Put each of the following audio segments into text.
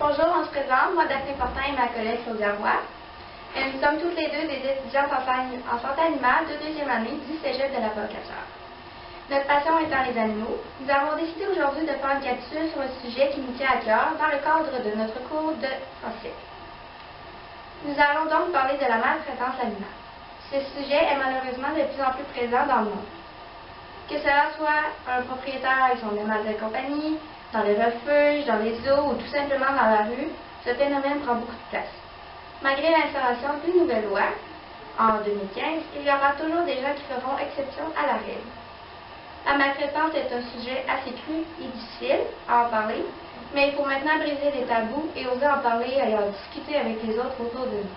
Bonjour, on se présente, moi Daphné Fortin et ma collègue Claudia Roy. Nous sommes toutes les deux des étudiantes en santé animale de deuxième année du Cégep de la Pocatière. Notre passion étant les animaux, nous avons décidé aujourd'hui de faire une capsule sur un sujet qui nous tient à cœur dans le cadre de notre cours de français. Nous allons donc parler de la maltraitance animale. Ce sujet est malheureusement de plus en plus présent dans le monde. Que cela soit un propriétaire avec son animal de compagnie, dans les refuges, dans les zoos ou tout simplement dans la rue, ce phénomène prend beaucoup de place. Malgré l'instauration d'une nouvelle loi, en 2015, il y aura toujours des gens qui feront exception à la règle. La maltraitance est un sujet assez cru et difficile à en parler, mais il faut maintenant briser les tabous et oser en parler et en discuter avec les autres autour de nous,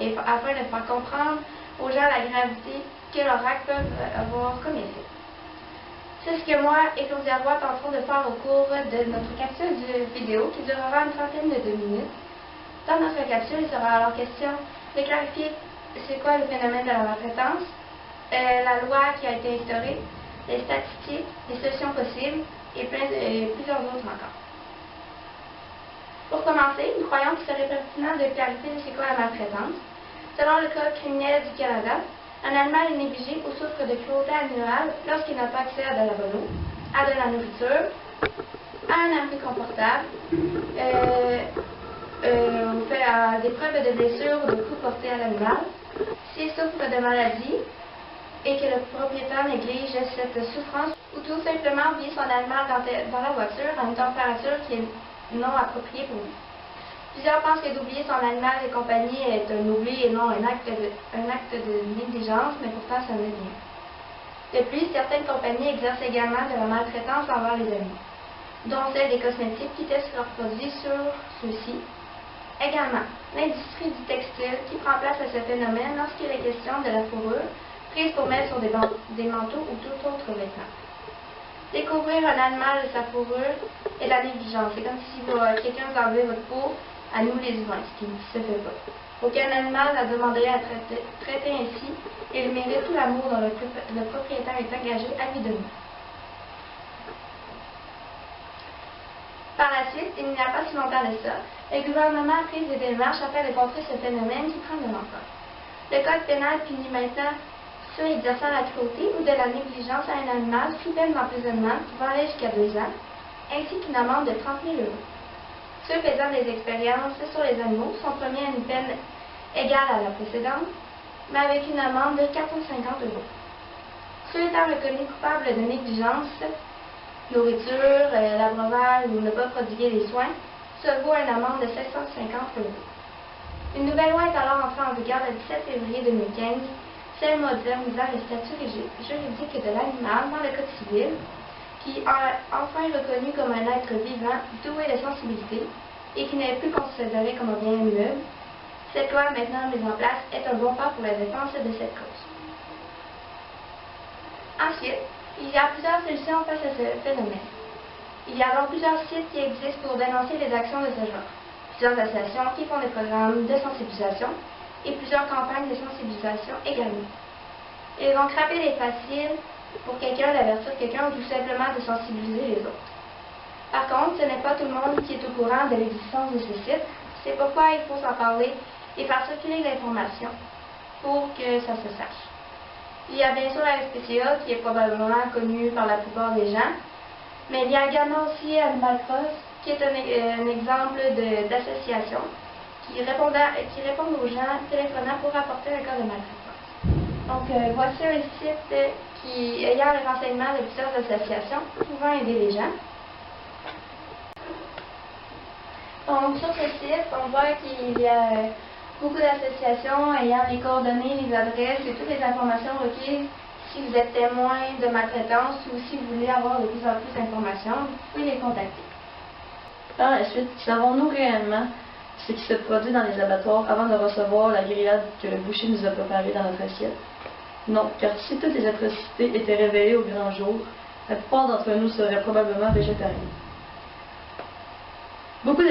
et afin de faire comprendre aux gens la gravité que leurs actes peuvent avoir comme effet. C'est ce que moi et Claudia Roy tenterons de faire au cours de notre capsule de vidéo qui durera une trentaine de 2 minutes. Dans notre capsule, il sera alors question de clarifier c'est quoi le phénomène de la maltraitance, la loi qui a été instaurée, les statistiques, les solutions possibles et plusieurs autres encore. Pour commencer, nous croyons qu'il serait pertinent de clarifier c'est quoi la maltraitance. Selon le Code criminel du Canada, un animal est négligé ou souffre de cruauté animale lorsqu'il n'a pas accès à de la bonne eau, à de la nourriture, à un abri confortable, fait à des preuves de blessures ou de coups portés à l'animal, s'il souffre de maladie et que le propriétaire néglige cette souffrance ou tout simplement vit son animal dans la voiture à une température qui est non appropriée pour lui. Plusieurs pensent que d'oublier son animal de compagnie est un oubli et non un acte de négligence, mais pourtant ça n'est rien. De plus, certaines compagnies exercent également de la maltraitance envers les animaux, dont celle des cosmétiques qui testent leurs produits sur ceux-ci. Également, l'industrie du textile qui prend place à ce phénomène lorsqu'il est question de la fourrure prise pour mettre sur des manteaux ou tout autre vêtement. Découvrir un animal de sa fourrure est de la négligence. C'est comme si quelqu'un vous enlevait votre peau à nous les humains, ce qui ne se fait pas. Aucun animal n'a demandé à être traité ainsi et il mérite tout l'amour dont le propriétaire est engagé à lui donner. Par la suite, il n'y a pas si longtemps de ça, le gouvernement a pris des démarches afin de contrer ce phénomène qui prend de l'ampleur. Le Code pénal punit maintenant ceux exerçant la cruauté ou de la négligence à un animal sous peine d'emprisonnement pouvant aller jusqu'à 2 ans, ainsi qu'une amende de 30 000 €. Ceux faisant des expériences sur les animaux sont promis à une peine égale à la précédente, mais avec une amende de 450 €. Ceux étant reconnus coupables de négligence, nourriture, l'abreuvage ou ne pas prodiguer les soins, se vaut une amende de 750 €. Une nouvelle loi est alors entrée en vigueur le 17 février 2015, celle modernisant le statut juridique de l'animal dans le Code civil, qui a enfin reconnu comme un être vivant doué de sensibilité et qui n'est plus considéré comme un bien immeuble. Cette loi maintenant mise en place est un bon pas pour la défense de cette cause. Ensuite, il y a plusieurs solutions face à ce phénomène. Il y a donc plusieurs sites qui existent pour dénoncer les actions de ce genre. Plusieurs associations qui font des programmes de sensibilisation et plusieurs campagnes de sensibilisation également. Et donc, rapide et facile pour quelqu'un d'avertir quelqu'un ou tout simplement de sensibiliser les autres. Par contre, ce n'est pas tout le monde qui est au courant de l'existence de ce site. C'est pourquoi il faut s'en parler et faire circuler l'information pour que ça se sache. Il y a bien sûr la SPCA qui est probablement connue par la plupart des gens, mais il y a également aussi Animal Cross qui est un exemple d'association qui répondent aux gens téléphonant pour rapporter un cas de maltraitance. Donc, voici un site qui ayant les renseignements de plusieurs associations pouvant aider les gens. Donc, sur ce site, on voit qu'il y a beaucoup d'associations ayant les coordonnées, les adresses et toutes les informations requises si vous êtes témoin de maltraitance ou si vous voulez avoir de plus en plus d'informations, vous pouvez les contacter. Par la suite, savons-nous réellement ce qui se produit dans les abattoirs avant de recevoir la grillade que le boucher nous a préparée dans notre assiette? Non, car si toutes les atrocités étaient révélées au grand jour, la plupart d'entre nous seraient probablement végétariens. Beaucoup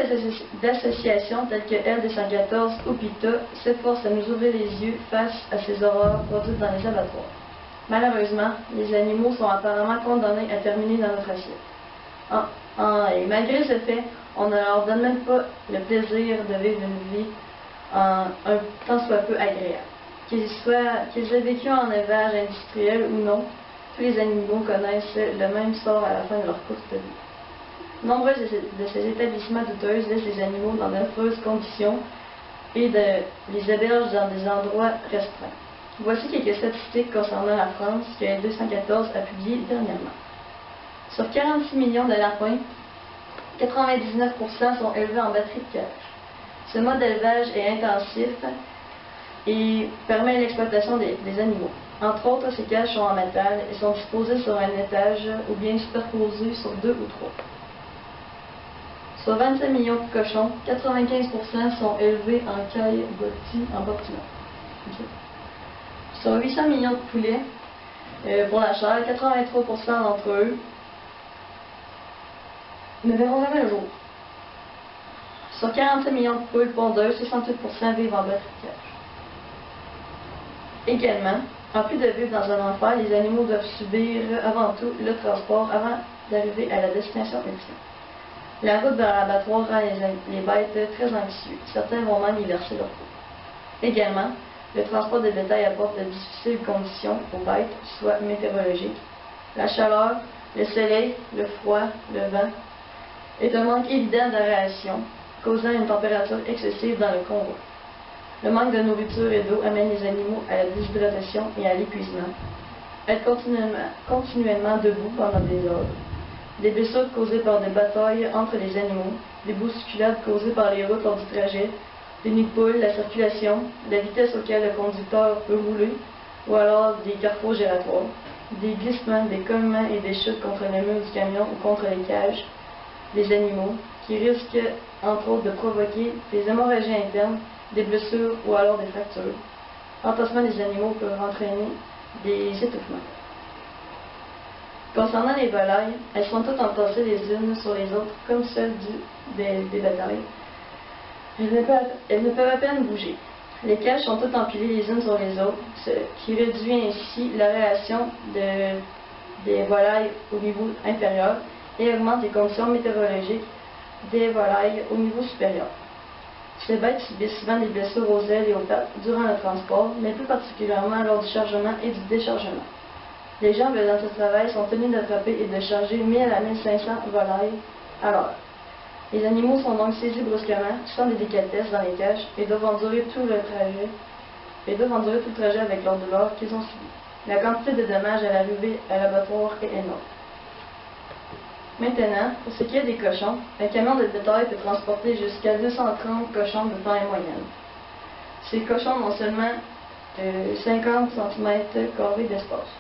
d'associations telles que L214 ou PETA s'efforcent à nous ouvrir les yeux face à ces horreurs produites dans les abattoirs. Malheureusement, les animaux sont apparemment condamnés à terminer dans notre assiette. Et malgré ce fait, on ne leur donne même pas le plaisir de vivre une vie un tant soit peu agréable. Qu'ils aient vécu en élevage industriel ou non, tous les animaux connaissent le même sort à la fin de leur courte vie. Nombreux de ces établissements douteux laissent les animaux dans d'affreuses conditions et les hébergent dans des endroits restreints. Voici quelques statistiques concernant la France que L214 a publiées dernièrement. Sur 46 millions de lapins, 99% sont élevés en batterie de cage. Ce mode d'élevage est intensif et permet l'exploitation des animaux. Entre autres, ces cages sont en métal et sont disposées sur un étage ou bien superposées sur 2 ou 3. Sur 25 millions de cochons, 95% sont élevés en caille en bâtiment. Okay. Sur 800 millions de poulets, pour la chair, 83% d'entre eux ne verront jamais le jour. Sur 47 millions de poules pondeuses, 68% vivent en batterie de cage. Également, en plus de vivre dans un enfer, les animaux doivent subir avant tout le transport avant d'arriver à la destination ultime. La route vers l'abattoir rend les bêtes très anxieux. Certains vont même y verser leur peau. Également, le transport de bétail apporte de difficiles conditions aux bêtes, soit météorologiques. La chaleur, le soleil, le froid, le vent est un manque évident d'aération, causant une température excessive dans le convoi. Le manque de nourriture et d'eau amène les animaux à la déshydratation et à l'épuisement. Être continuellement debout pendant des heures. Des blessures causées par des batailles entre les animaux, des bousculades causées par les routes lors du trajet, des nids de poules, la circulation, la vitesse auquel le conducteur peut rouler, ou alors des carrefours gératoires, des glissements, des cognements et des chutes contre le mur du camion ou contre les cages des animaux, qui risquent entre autres de provoquer des hémorragies internes, des blessures ou alors des fractures. L'entassement des animaux peut entraîner des étouffements. Concernant les volailles, elles sont toutes entassées les unes sur les autres, comme celles des bétails. Elles ne peuvent à peine bouger. Les cages sont toutes empilées les unes sur les autres, ce qui réduit ainsi l'aération des volailles au niveau inférieur et augmente les conditions météorologiques des volailles au niveau supérieur. Ces bêtes subissent souvent des blessures aux ailes et aux pattes durant le transport, mais plus particulièrement lors du chargement et du déchargement. Les gens faisant ce travail sont tenus d'attraper et de charger 1000 à 1500 volailles à l'heure. Les animaux sont donc saisis brusquement, sans des délicatesses dans les cages, et doivent endurer tout le trajet avec leur douleur qu'ils ont subi. La quantité de dommages à l'arrivée à l'abattoir est énorme. Maintenant, pour ce qui est des cochons, un camion de bétail peut transporter jusqu'à 230 cochons de taille moyenne. Ces cochons ont seulement 50 cm² d'espace.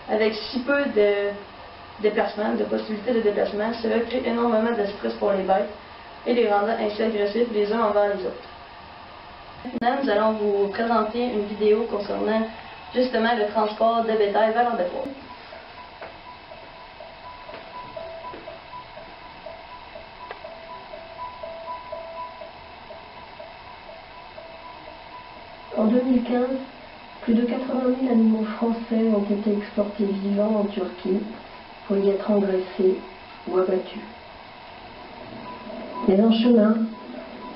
Avec si peu de possibilités de déplacement, cela crée énormément de stress pour les bêtes et les rendant ainsi agressifs les uns envers les autres. Maintenant, nous allons vous présenter une vidéo concernant justement le transport de bétail vers l'abattoir. En 2015, plus de 80 000 animaux français ont été exportés vivants en Turquie pour y être engraissés ou abattus. Mais en chemin,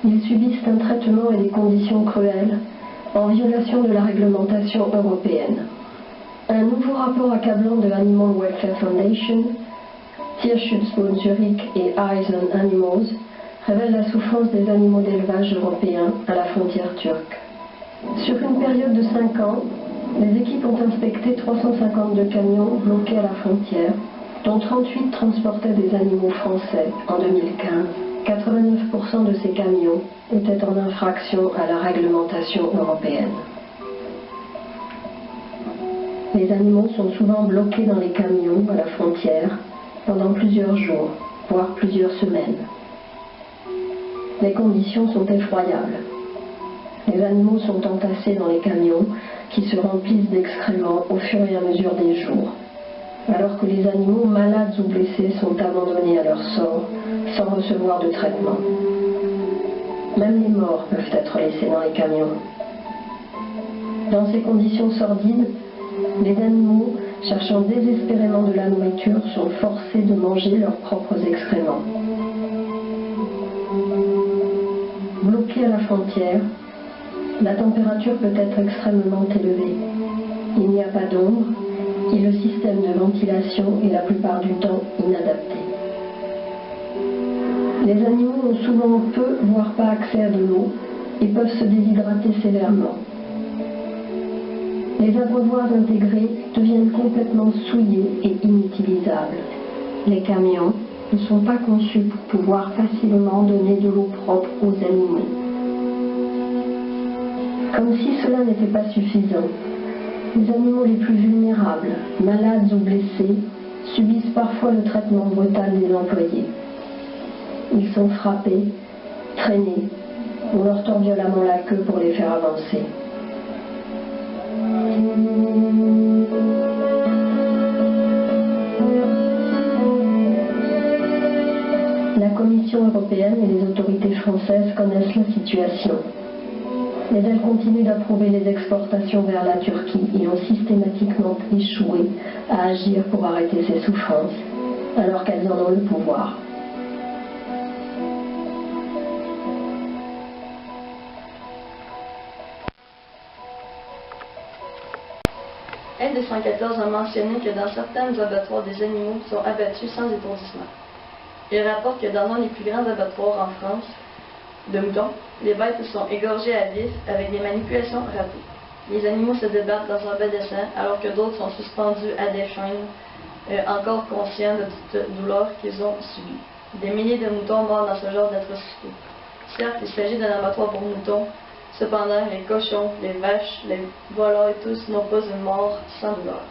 ils subissent un traitement et des conditions cruelles, en violation de la réglementation européenne. Un nouveau rapport accablant de Animal Welfare Foundation, Tierschutzbund Zurich et Eyes on Animals révèle la souffrance des animaux d'élevage européens à la frontière turque. Sur une période de 5 ans, les équipes ont inspecté 352 camions bloqués à la frontière, dont 38 transportaient des animaux français en 2015. 89% de ces camions étaient en infraction à la réglementation européenne. Les animaux sont souvent bloqués dans les camions à la frontière pendant plusieurs jours, voire plusieurs semaines. Les conditions sont effroyables. Les animaux sont entassés dans les camions qui se remplissent d'excréments au fur et à mesure des jours, alors que les animaux malades ou blessés sont abandonnés à leur sort sans recevoir de traitement. Même les morts peuvent être laissés dans les camions. Dans ces conditions sordides, les animaux cherchant désespérément de la nourriture, sont forcés de manger leurs propres excréments. Bloqués à la frontière, la température peut être extrêmement élevée. Il n'y a pas d'ombre et le système de ventilation est la plupart du temps inadapté. Les animaux ont souvent peu, voire pas accès à de l'eau et peuvent se déshydrater sévèrement. Les abreuvoirs intégrés deviennent complètement souillés et inutilisables. Les camions ne sont pas conçus pour pouvoir facilement donner de l'eau propre aux animaux. Comme si cela n'était pas suffisant, les animaux les plus vulnérables, malades ou blessés, subissent parfois le traitement brutal des employés. Ils sont frappés, traînés, on leur tord violemment la queue pour les faire avancer. La Commission européenne et les autorités françaises connaissent la situation. Mais elles continuent d'approuver les exportations vers la Turquie et ont systématiquement échoué à agir pour arrêter ces souffrances, alors qu'elles en ont le pouvoir. L214 a mentionné que dans certains abattoirs, des animaux sont abattus sans étourdissement. Il rapporte que dans un des plus grands abattoirs en France, de moutons, les bêtes sont égorgées à vif avec des manipulations ratées. Les animaux se débattent dans un bain de sang alors que d'autres sont suspendus à des chaînes, encore conscients de toute douleur qu'ils ont subie. Des milliers de moutons morts dans ce genre d'atrocité. Certes, il s'agit d'un abattoir pour moutons, cependant les cochons, les vaches, les volailles, tous n'ont pas une mort sans douleur.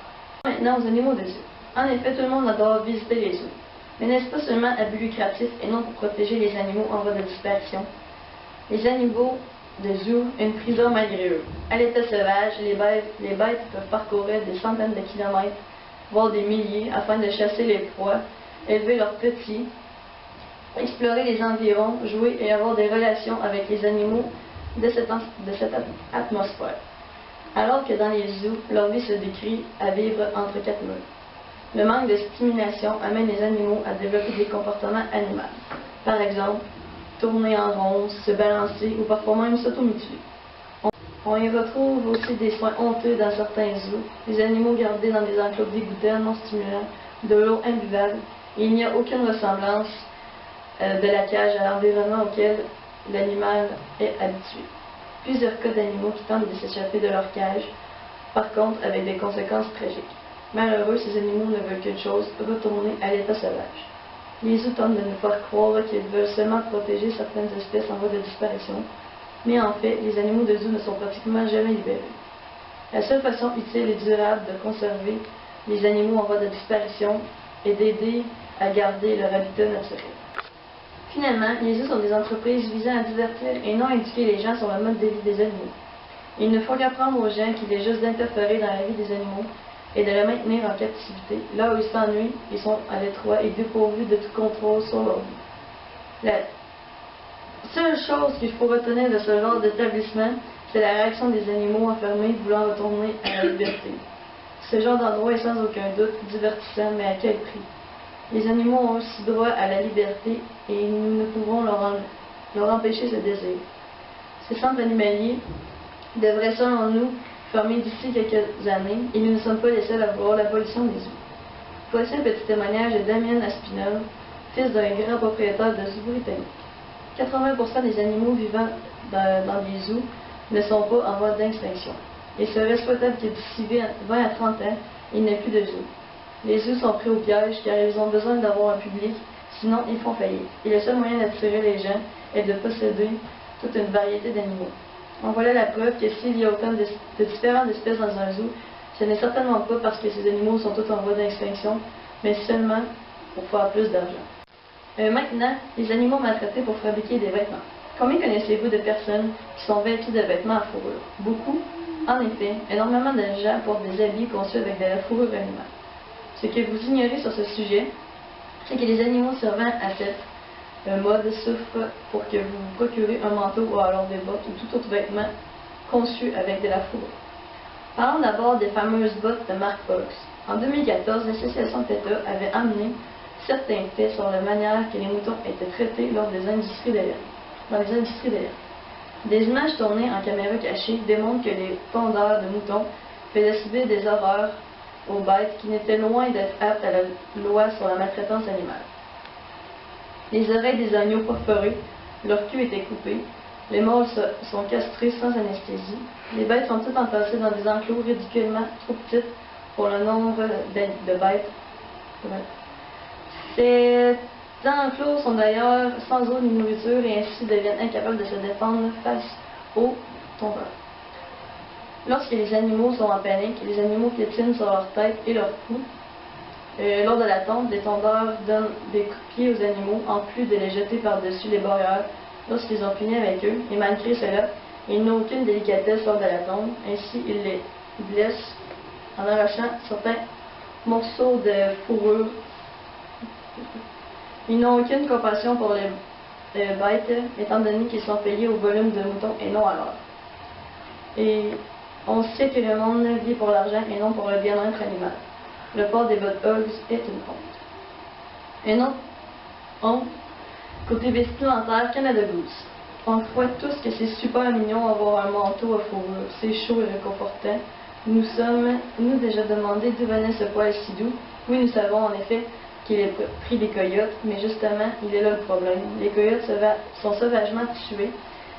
Maintenant aux animaux de zoo. En effet, tout le monde adore visiter les zoos. Mais n'est-ce pas seulement à but lucratif et non pour protéger les animaux en voie de disparition? Les animaux de zoo, une prison malgré eux. À l'état sauvage, les bêtes peuvent parcourir des centaines de kilomètres, voire des milliers, afin de chasser les proies, élever leurs petits, explorer les environs, jouer et avoir des relations avec les animaux de cette atmosphère. Alors que dans les zoos, leur vie se décrit à vivre entre quatre murs. Le manque de stimulation amène les animaux à développer des comportements animaux. Par exemple, tourner en rond, se balancer ou parfois même s'automutiler. On y retrouve aussi des soins honteux dans certains zoos, des animaux gardés dans des enclos dégoûtants, non stimulants, de l'eau imbuvable, et il n'y a aucune ressemblance de la cage à l'environnement auquel l'animal est habitué. Plusieurs cas d'animaux qui tentent de s'échapper de leur cage, par contre avec des conséquences tragiques. Malheureux, ces animaux ne veulent qu'une chose, retourner à l'état sauvage. Les zoos tentent de nous faire croire qu'ils veulent seulement protéger certaines espèces en voie de disparition, mais en fait, les animaux de zoo ne sont pratiquement jamais libérés. La seule façon utile et durable de conserver les animaux en voie de disparition est d'aider à garder leur habitat naturel. Finalement, les zoos sont des entreprises visant à divertir et non à éduquer les gens sur le mode de vie des animaux. Il ne faut qu'apprendre aux gens qu'il est juste d'interférer dans la vie des animaux et de les maintenir en captivité. Là où ils s'ennuient, ils sont à l'étroit et dépourvus de tout contrôle sur leur vie. La seule chose qu'il faut retenir de ce genre d'établissement, c'est la réaction des animaux enfermés voulant retourner à la liberté. Ce genre d'endroit est sans aucun doute divertissant, mais à quel prix? Les animaux ont aussi droit à la liberté et nous ne pouvons leur empêcher ce désir. Ces centres animaliers devraient, selon nous, fermer d'ici quelques années et nous ne sommes pas les seuls à vouloir l'abolition des zoos. Voici un petit témoignage de Damien Aspinall, fils d'un grand propriétaire de zoos britannique. 80% des animaux vivant dans les zoos ne sont pas en voie d'extinction. Il serait souhaitable que d'ici 20 à 30 ans, il n'y ait plus de zoos. Les zoos sont pris au piège car ils ont besoin d'avoir un public, sinon ils font faillite. Et le seul moyen d'attirer les gens est de posséder toute une variété d'animaux. En voilà la preuve que s'il y a autant de différentes espèces dans un zoo, ce n'est certainement pas parce que ces animaux sont tous en voie d'extinction, mais seulement pour faire plus d'argent. Maintenant, les animaux maltraités pour fabriquer des vêtements. Combien connaissez-vous de personnes qui sont vêtues de vêtements à fourrure? Beaucoup. En effet, énormément de gens portent des habits conçus avec de la fourrure animale. Ce que vous ignorez sur ce sujet, c'est que les animaux servant à cette mode souffrent pour que vous vous procurez un manteau ou alors des bottes ou tout autre vêtement conçu avec de la fourrure. Parlons d'abord des fameuses bottes de marque Box. En 2014, l'association PETA avait amené certains faits sur la manière que les moutons étaient traités lors des industries de laine. Des images tournées en caméra cachée démontrent que les tondeurs de moutons faisaient subir des horreurs aux bêtes qui n'étaient loin d'être aptes à la loi sur la maltraitance animale. Les oreilles des agneaux perforées, leur queue était coupée, les mâles sont castrés sans anesthésie, les bêtes sont toutes entassées dans des enclos ridiculement trop petites pour le nombre de bêtes. Ces enclos sont d'ailleurs sans eau ni nourriture et ainsi deviennent incapables de se défendre face aux tondeurs. Lorsque les animaux sont en panique, les animaux piétinent sur leur tête et leur cou. Lors de la tonte, les tondeurs donnent des coups de pied aux animaux en plus de les jeter par-dessus les barrières lorsqu'ils ont fini avec eux, et malgré cela, ils n'ont aucune délicatesse lors de la tonte, ainsi ils les blessent en arrachant certains morceaux de fourrure. Ils n'ont aucune compassion pour les bêtes, étant donné qu'ils sont payés au volume de moutons et non à l'heure. Et on sait que le monde vit pour l'argent et non pour le bien-être animal. Le port des bottes Hugs est une honte. Une autre honte, côté vestimentaire, Canada Goose. On croit tous que c'est super mignon avoir un manteau à fourrure. C'est chaud et réconfortant. Nous déjà demandé d'où venait ce poil si doux. Oui, nous savons en effet qu'il est pris des coyotes, mais justement, il est là le problème. Les coyotes sont sauvagement tués,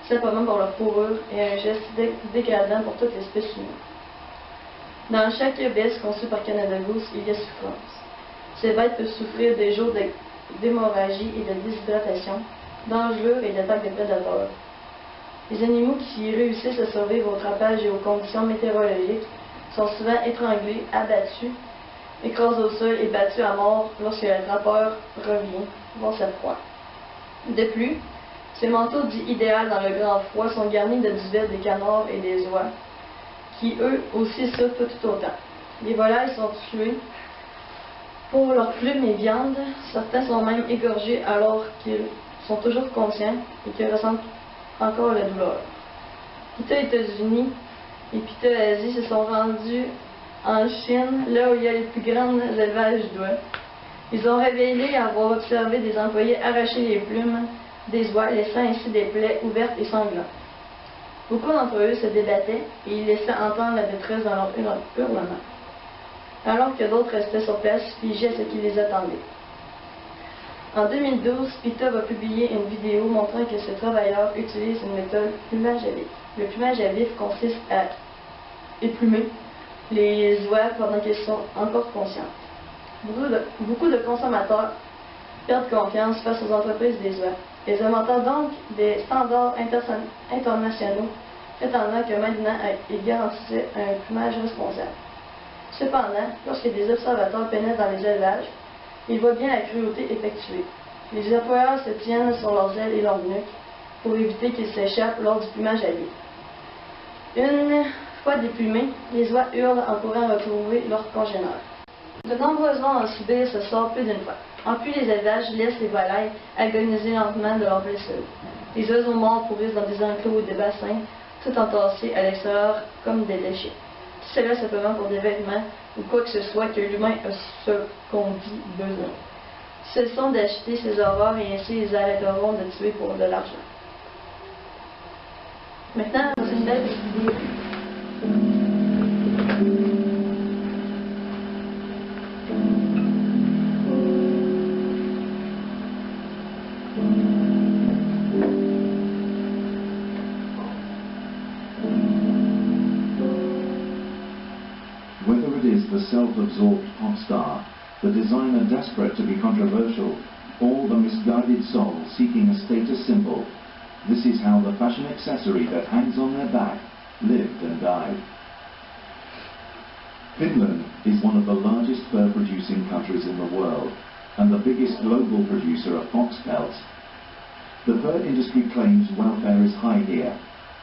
simplement pour leur fourrure et un geste dégradant pour toute l'espèce humaine. Dans chaque baisse conçue par Canada Goose, il y a souffrance. Ces bêtes peuvent souffrir des jours d'hémorragie et de déshydratation, d'engelures et d'attaques de prédateurs. Les animaux qui réussissent à survivre au trapage et aux conditions météorologiques sont souvent étranglés, abattus, écrasés au sol et battus à mort lorsque le trappeur revient voir sa proie. De plus, ces manteaux dits idéaux dans le grand froid sont garnis de duvets des canards et des oies, qui eux aussi souffrent tout autant. Les volailles sont tuées pour leurs plumes et viandes. Certains sont même égorgés alors qu'ils sont toujours conscients et qu'ils ressentent encore la douleur. PETA États-Unis et PETA Asie se sont rendus en Chine, là où il y a les plus grands élevages d'oies. Ils ont révélé avoir observé des employés arracher les plumes des oies, laissant ainsi des plaies ouvertes et sanglantes. Beaucoup d'entre eux se débattaient et ils laissaient entendre la détresse dans leur hurlement, alors que d'autres restaient sur place, figés à ce qui les attendait. En 2012, PETA va publier une vidéo montrant que ces travailleurs utilisent une méthode plumage à vif. Le plumage à vif consiste à éplumer les oies pendant qu'elles sont encore conscientes. Beaucoup de consommateurs perdent confiance face aux entreprises des oies. Ils augmentent donc des standards internationaux prétendant que maintenant ils garantissaient un plumage responsable. Cependant, lorsque des observateurs pénètrent dans les élevages, ils voient bien la cruauté effectuée. Les employeurs se tiennent sur leurs ailes et leurs nuques pour éviter qu'ils s'échappent lors du plumage à vif. Une fois déplumés, les oies hurlent en courant retrouver leurs congénères. De nombreux oies en subir ce sort plus d'une fois. En plus, les élevages laissent les volailles agoniser lentement de leurs blessures. Les oiseaux morts pourrissent dans des enclos ou des bassins, tout entassés à l'extérieur comme des déchets. Tout cela simplement pour des vêtements ou quoi que ce soit que l'humain a ce qu'on dit besoin. Ce sont d'acheter ces horreurs et ainsi ils arrêteront de tuer pour de l'argent. Maintenant, dans une belle vidéo. Whether it is the self-absorbed pop star, the designer desperate to be controversial, or the misguided soul seeking a status symbol, this is how the fashion accessory that hangs on their back lived and died. Finland is one of the largest fur-producing countries in the world, and the biggest global producer of fox pelts. The fur industry claims welfare is high here,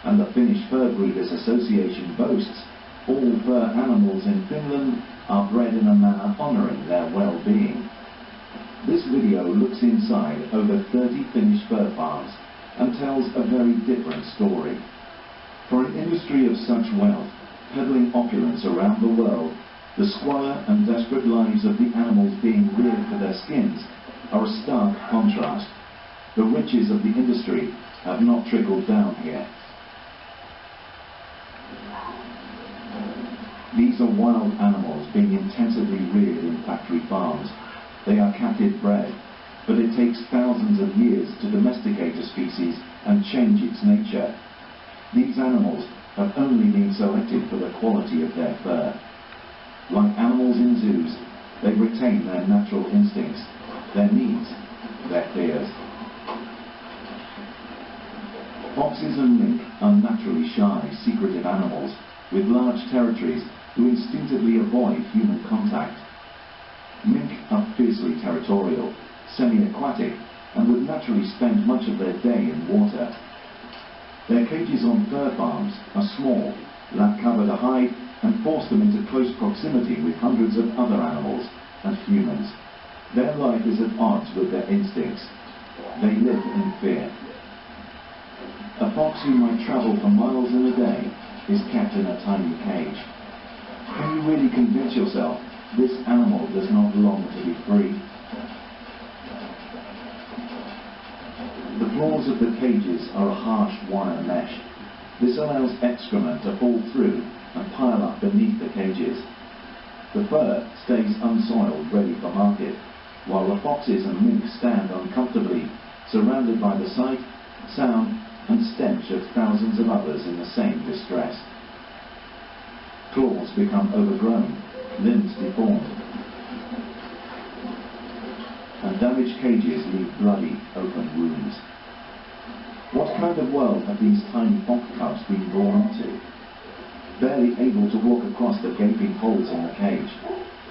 and the Finnish Fur Breeders Association boasts all fur animals in Finland are bred in a manner honouring their well-being. This video looks inside over 30 Finnish fur farms and tells a very different story. For an industry of such wealth, peddling opulence around the world, the squalor and desperate lives of the animals being reared for their skins are a stark contrast. The riches of the industry have not trickled down here. These are wild animals being intensively reared in factory farms. They are captive bred, but it takes thousands of years to domesticate a species and change its nature. These animals have only been selected for the quality of their fur. Like animals in zoos, they retain their natural instincts, their needs, their fears. Foxes and mink are naturally shy, secretive animals with large territories who instinctively avoid human contact. Mink are fiercely territorial, semi-aquatic, and would naturally spend much of their day in water. Their cages on fur farms are small, lack cover to hide, and force them into close proximity with hundreds of other animals and humans. Their life is at odds with their instincts. They live in fear. A fox who might travel for miles in a day is kept in a tiny cage. Can you really convince yourself this animal does not long to be free? The floors of the cages are a harsh wire mesh. This allows excrement to fall through and pile up beneath the cages. The fur stays unsoiled, ready for market, while the foxes and mink stand uncomfortably, surrounded by the sight, sound, and stench of thousands of others in the same distress. Claws become overgrown, limbs deformed, and damaged cages leave bloody, open wounds. What kind of world have these tiny fox cubs been born into? Barely able to walk across the gaping holes in the cage,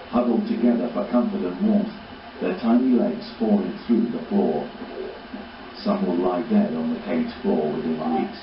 huddled together for comfort and warmth, their tiny legs falling through the floor. Some will lie dead on the cage floor within weeks.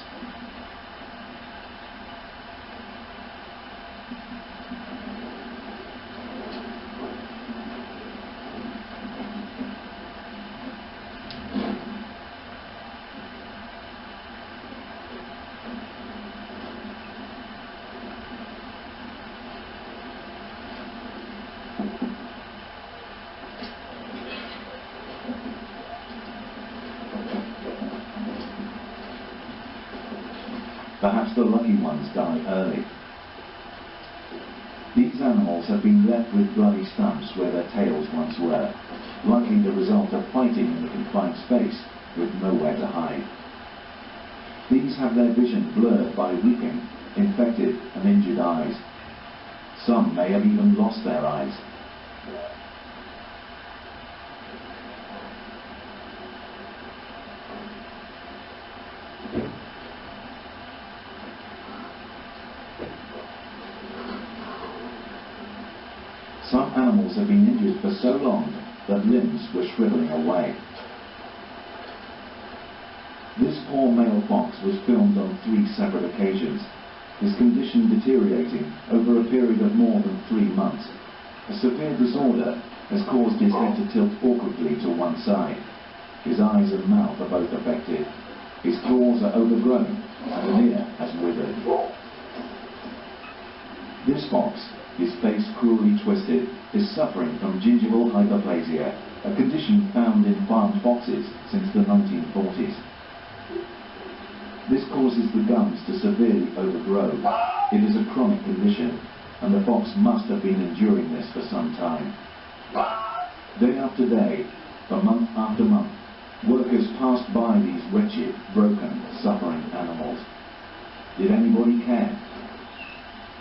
Perhaps the lucky ones die early. These animals have been left with bloody stumps where their tails once were, likely the result of fighting in the confined space with nowhere to hide. These have their vision blurred by weeping, infected and injured eyes. Some may have even lost their eyes. Some animals have been injured for so long that limbs were shriveling away. This poor male fox was filmed on 3 separate occasions, his condition deteriorating over a period of more than 3 months. A severe disorder has caused his head to tilt awkwardly to one side. His eyes and mouth are both affected. His claws are overgrown and an ear has withered. This fox, his face cruelly twisted, is suffering from gingival hyperplasia, a condition found in farmed foxes since the 1940s. This causes the gums to severely overgrow. It is a chronic condition, and the fox must have been enduring this for some time. Day after day, for month after month, workers passed by these wretched, broken, suffering animals. Did anybody care?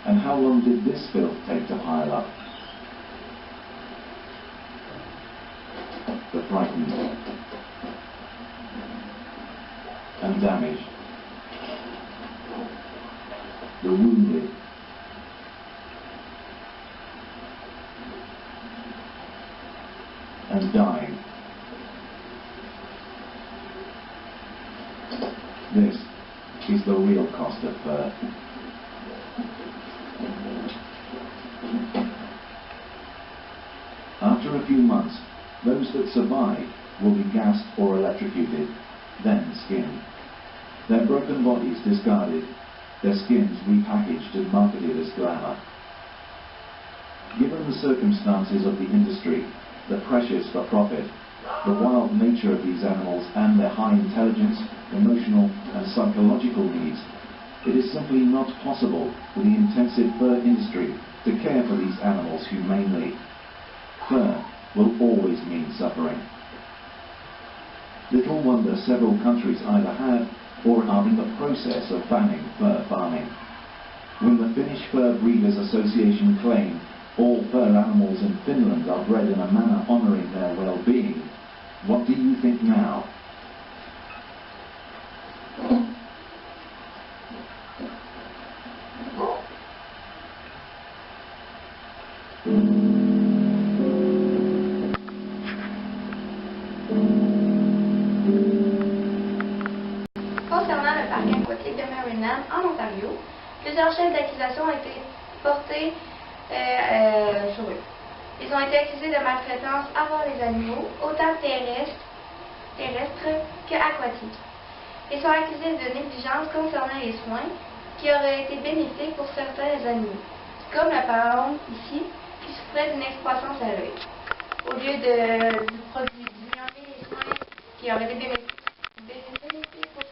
And how long did this filth take to pile up? The frightened and damaged, the wounded, and dying. This is the real cost of fur. After a few months, those that survive will be gassed or electrocuted, then skinned. Their broken bodies discarded, their skins repackaged and marketed as glamour. the circumstances of the industry, the pressures for profit, the wild nature of these animals and their high intelligence, emotional and psychological needs, it is simply not possible for the intensive fur industry to care for these animals humanely. Fur will always mean suffering. Little wonder several countries either have or are in the process of banning fur farming. When the Finnish Fur Breeders Association claim all fur animals in Finland are bred in a manner honouring their well-being, what do you think now? Concernant le parc aquatique de Maryland en Ontario, plusieurs chefs d'accusation ont été portés sur eux. Ils ont été accusés de maltraitance envers les animaux, autant terrestres qu'aquatiques. Ils sont accusés de négligence concernant les soins qui auraient été bénéfiques pour certains animaux, comme la parente ici, qui souffrait d'une excroissance à l'œil. Au lieu d'ignorer les soins qui auraient été bénéfiques pour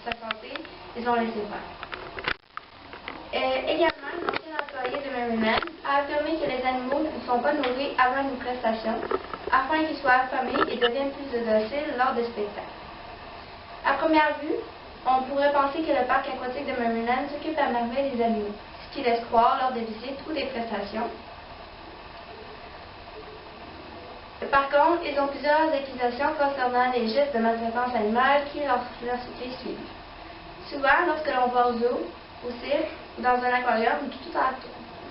sa santé, ils ont laissé faire. Également, un ancien employé de Maryland a affirmé que les animaux ne sont pas nourris avant une prestation, afin qu'ils soient affamés et deviennent plus dociles lors des spectacles. À première vue, on pourrait penser que le parc aquatique de Maryland s'occupe à merveille des animaux, ce qui laisse croire lors des visites ou des prestations. Par contre, ils ont plusieurs accusations concernant les gestes de maltraitance animale qui leur suivent. Souvent, lorsque l'on va au zoo, au cirque, dans un aquarium ou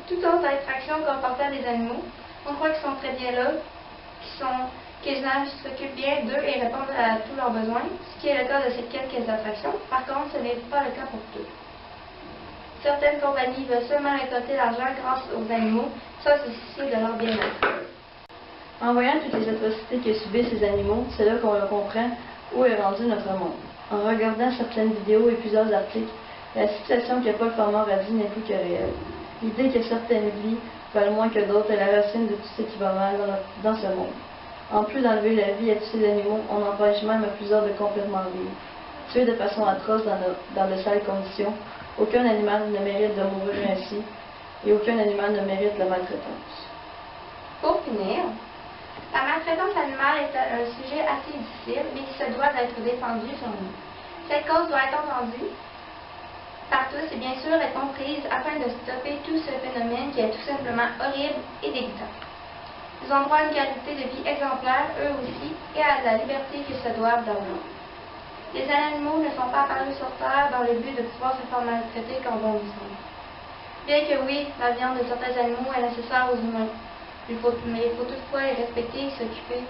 toute autre attraction comportant des animaux, on croit qu'ils sont très bien là, que les gens s'occupent bien d'eux et répondent à tous leurs besoins, ce qui est le cas de ces quelques attractions. Par contre, ce n'est pas le cas pour toutes. Certaines compagnies veulent seulement récolter l'argent grâce aux animaux, sans se soucier de leur bien-être. En voyant toutes les atrocités que subissent ces animaux, c'est là qu'on comprend où est rendu notre monde. En regardant certaines vidéos et plusieurs articles, la situation que Paul Farmer a dit n'est plus que réelle. L'idée que certaines vies valent moins que d'autres est la racine de tout ce qui va mal dans ce monde. En plus d'enlever la vie à tous ces animaux, on empêche même à plusieurs de complètement vivre. Tués de façon atroce dans de sales conditions, aucun animal ne mérite de mourir ainsi et aucun animal ne mérite la maltraitance. Pour finir, la maltraitance animale est un sujet assez difficile, mais qui se doit d'être défendu sur nous. Cette cause doit être entendue par tous et bien sûr être comprise afin de stopper tout ce phénomène qui est tout simplement horrible et dégoûtant. Ils ont droit à une qualité de vie exemplaire, eux aussi, et à la liberté qu'ils se doivent d'avoir. Les animaux ne sont pas apparus sur Terre dans le but de pouvoir se faire maltraiter comme bon vivant. Bien que oui, la viande de certains animaux est nécessaire aux humains, mais il faut toutefois les respecter et s'occuper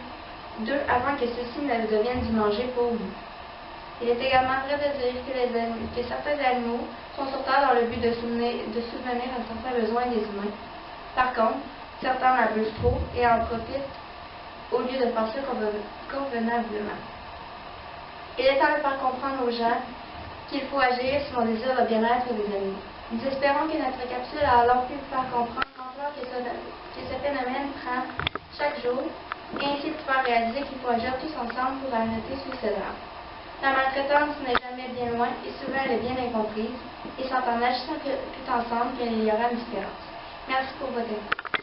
d'eux avant que ceux-ci ne deviennent du manger pour nous. Il est également vrai de dire que certains animaux sont sur Terre dans le but de subvenir à certains besoins des humains. Par contre, certains en abusent trop et en profitent au lieu de faire ça convenablement. Il est temps de faire comprendre aux gens qu'il faut agir si on désire le bien-être des animaux. Nous espérons que notre capsule a alors pu vous faire comprendre l'ampleur que ce phénomène prend chaque jour et ainsi de faire réaliser qu'il faut agir tous ensemble pour arrêter ce drame. La maltraitance n'est jamais bien loin et souvent elle est bien incomprise et c'est en agissant tout ensemble qu'il y aura une différence. Merci pour votre écoute.